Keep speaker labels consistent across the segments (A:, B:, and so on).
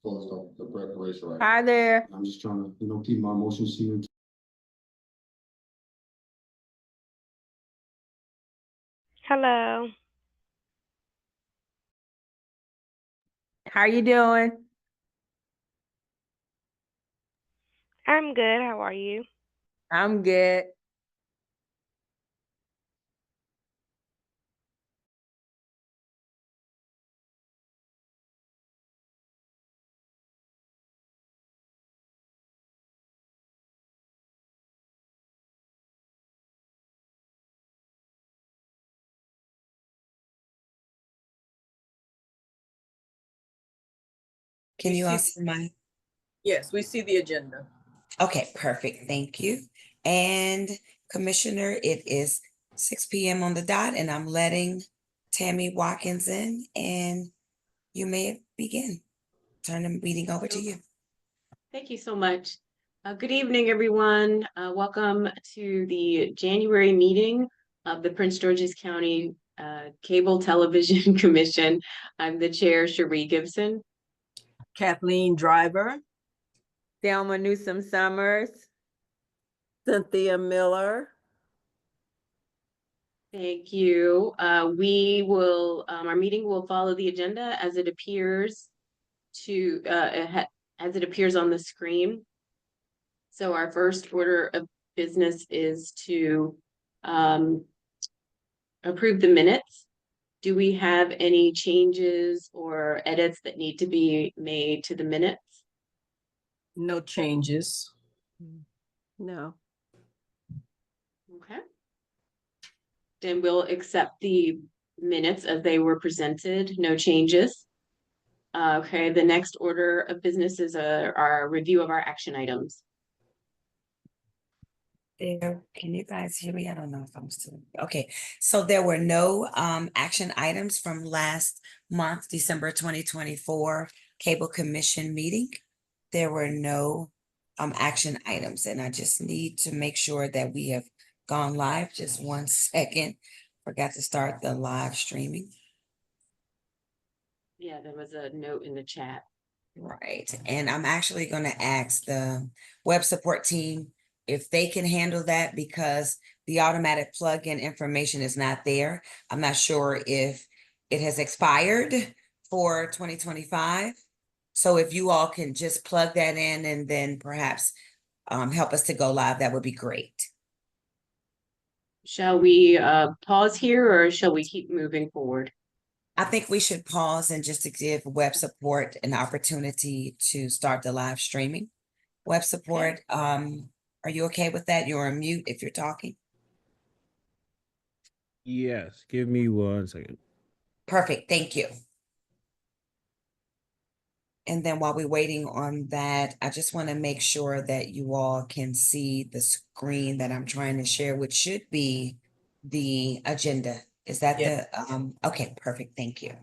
A: closed up the preparation right.
B: Hi there.
A: I'm just trying to, keep my emotions here.
C: Hello.
B: How you doing?
C: I'm good. How are you?
B: I'm good.
D: Can you all see my?
E: Yes, we see the agenda.
D: Okay, perfect. Thank you. And Commissioner, it is 6 p.m. on the dot, and I'm letting Tammy Watkins in, and you may begin. Turn the meeting over to you.
F: Thank you so much. Good evening, everyone. Welcome to the January meeting of the Prince George's County Cable Television Commission. I'm the chair, Cherie Gibson.
E: Kathleen Driver.
B: Thelma Newsome Summers.
E: Cynthia Miller.
F: Thank you. We will, our meeting will follow the agenda as it appears as it appears on the screen. So our first order of business is to approve the minutes. Do we have any changes or edits that need to be made to the minutes?
E: No changes.
B: No.
F: Okay. Then we'll accept the minutes as they were presented, no changes. Okay, the next order of business is our review of our action items.
D: There, can you guys hear me? I don't know if I'm still okay. So there were no action items from last month, December 2024 Cable Commission meeting. There were no action items, and I just need to make sure that we have gone live. Just 1 second. Forgot to start the live streaming.
F: Yeah, there was a note in the chat.
D: Right, and I'm actually going to ask the web support team if they can handle that, because the automatic plug-in information is not there. I'm not sure if it has expired for 2025. So if you all can just plug that in and then perhaps help us to go live, that would be great.
F: Shall we pause here, or shall we keep moving forward?
D: I think we should pause and just to give web support an opportunity to start the live streaming. Web support, are you okay with that? You're on mute if you're talking.
G: Yes, give me 1 second.
D: Perfect, thank you. And then while we're waiting on that, I just want to make sure that you all can see the screen that I'm trying to share, which should be the agenda. Is that the, okay, perfect, thank you.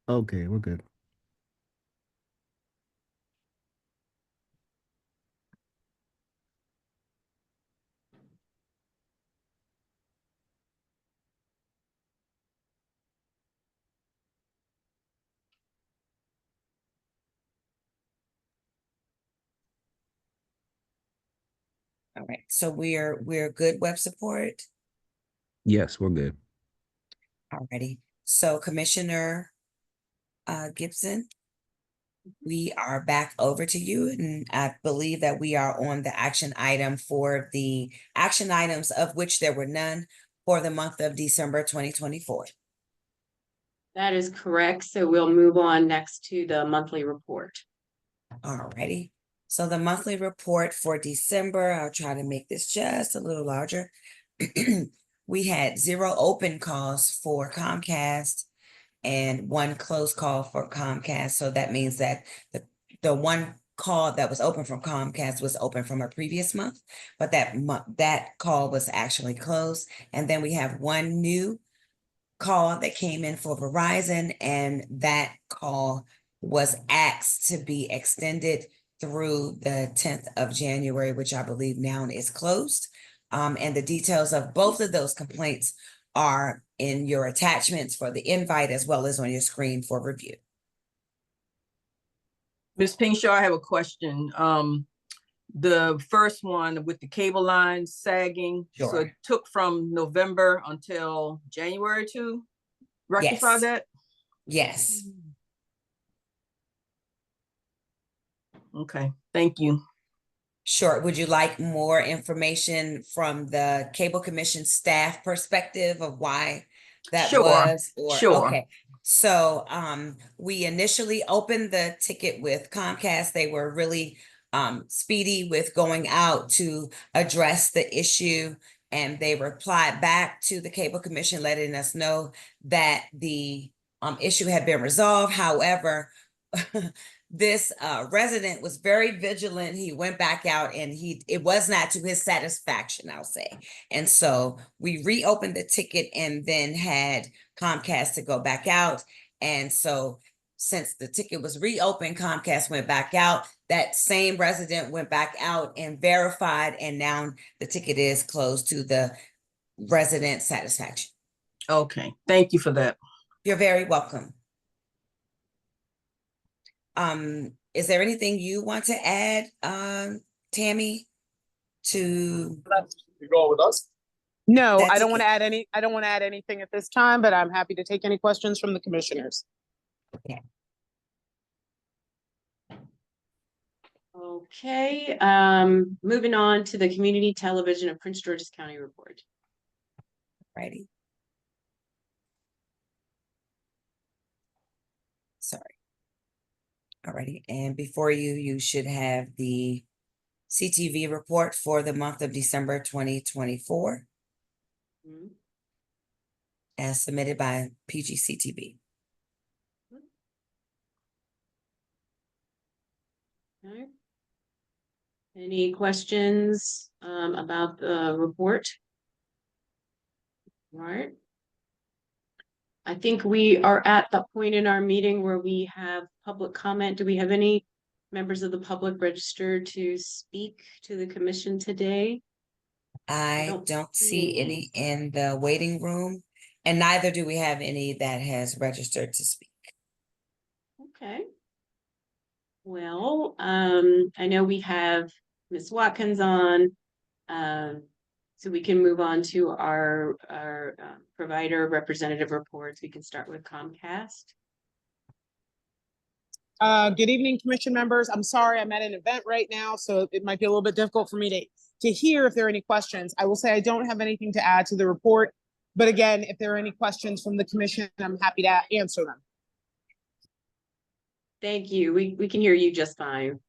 G: Okay, we're good.
D: All right, so we're good web support.
G: Yes, we're good.
D: Alrighty, so Commissioner Gibson, we are back over to you, and I believe that we are on the action item for the action items of which there were none for the month of December 2024.
F: That is correct. So we'll move on next to the monthly report.
D: Alrighty, so the monthly report for December, I'll try to make this just a little larger. we had 0 open calls for Comcast and 1 closed call for Comcast. So that means that the one call that was open from Comcast was open from a previous month, but that call was actually closed. And then we have 1 new call that came in for Verizon, and that call was asked to be extended through the 10th of January, which I believe now is closed. And the details of both of those complaints are in your attachments for the invite as well as on your screen for review.
E: Ms. Pinshaw, I have a question. The first one with the cable lines sagging, so
D: Sure.
E: it took from November until January to rectify
D: Yes.
E: that?
D: Yes.
E: Okay, thank you.
D: Sure. Would you like more information from the Cable Commission staff perspective of why that
E: Sure,
D: was? Or
E: sure.
D: okay. So we initially opened the ticket with Comcast. They were really speedy with going out to address the issue, and they replied back to the Cable Commission letting us know that the issue had been resolved. However, this resident was very vigilant. He went back out and it was not to his satisfaction, I'll say. And so we reopened the ticket and then had Comcast to go back out. And so since the ticket was reopened, Comcast went back out. That same resident went back out and verified, and now the ticket is closed to the resident satisfaction.
E: Okay, thank you for that.
D: You're very welcome. Is there anything you want to add, Tammy, to?
A: You going with us?
H: No,
D: That's
H: I don't want
D: it.
H: to add I don't want to add anything at this time, but I'm happy to take any questions from the commissioners.
F: Okay, moving on to the Community Television of Prince George's County report.
D: Righty. Sorry. Alrighty, and before you, you should have the CTV report for the month of December 2024
F: Mhm.
D: as submitted by PGCTV.
F: Okay. Any questions about the report? All right. I think we are at the point in our meeting where we have public comment. Do we have any members of the public registered to speak to the commission today?
D: I don't see any in the waiting room, and neither do we have any that has registered to speak.
F: Okay. Well, I know we have Ms. Watkins on, so we can move on to our provider representative reports. We can start with Comcast.
H: Good evening, commission members. I'm sorry, I'm at an event right now, so it might be a little bit difficult for me to hear if there are any questions. I will say I don't have anything to add to the report, but again, if there are any questions from the commission, I'm happy to answer them.
F: Thank you. We can hear you just fine.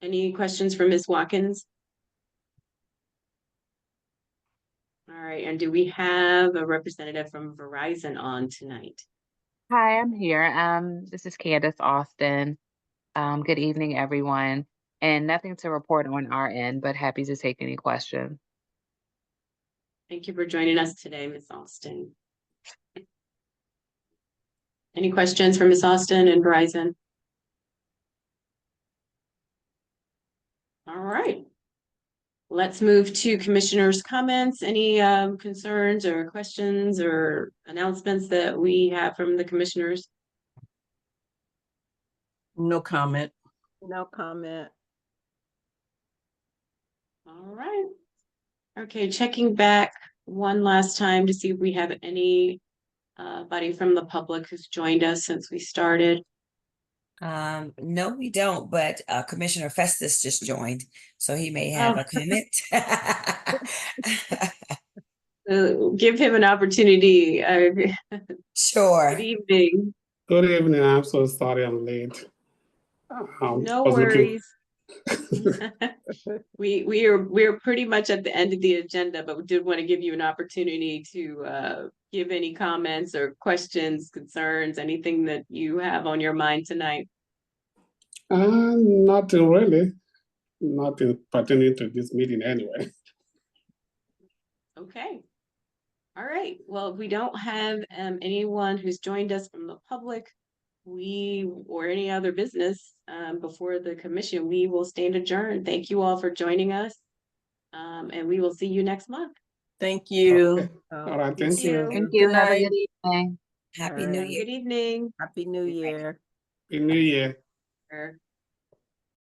F: Any questions for Ms. Watkins? All right, and do we have a representative from Verizon on tonight?
I: Hi, I'm here. This is Candace Austin. Good evening, everyone. And nothing to report on our end, but happy to take any questions.
F: Thank you for joining us today, Ms. Austin. Any questions for Ms. Austin and Verizon? All right. Let's move to commissioners' comments. Any concerns or questions or announcements that we have from the commissioners?
E: No comment.
B: No comment.
F: All right. Okay, checking back one last time to see if we have any body from the public who's joined us since we started.
D: No, we don't, but Commissioner Festus just joined, so he may have a comment.
F: Give him an opportunity.
D: Sure.
F: Good evening.
J: Good evening. I'm so sorry I'm late.
F: No
J: was looking-
F: worries. We're pretty much at the end of the agenda, but we did want to give you an opportunity to give any comments or questions, concerns, anything that you have on your mind tonight.
J: Not really. Nothing pertaining to this meeting anyway.
F: Okay. All right. Well, if we don't have anyone who's joined us from the public, or any other business before the commission, we will stand adjourned. Thank you all for joining us. And we will see you next month.
E: Thank you.
J: Okay. All right, thank you.
I: Thank you.
E: Good
I: Have a
E: night.
I: good evening.
D: Happy
B: All
D: New
B: right.
D: Year.
F: Good evening.
B: Happy New Year.
J: Happy New Year.
F: Sure.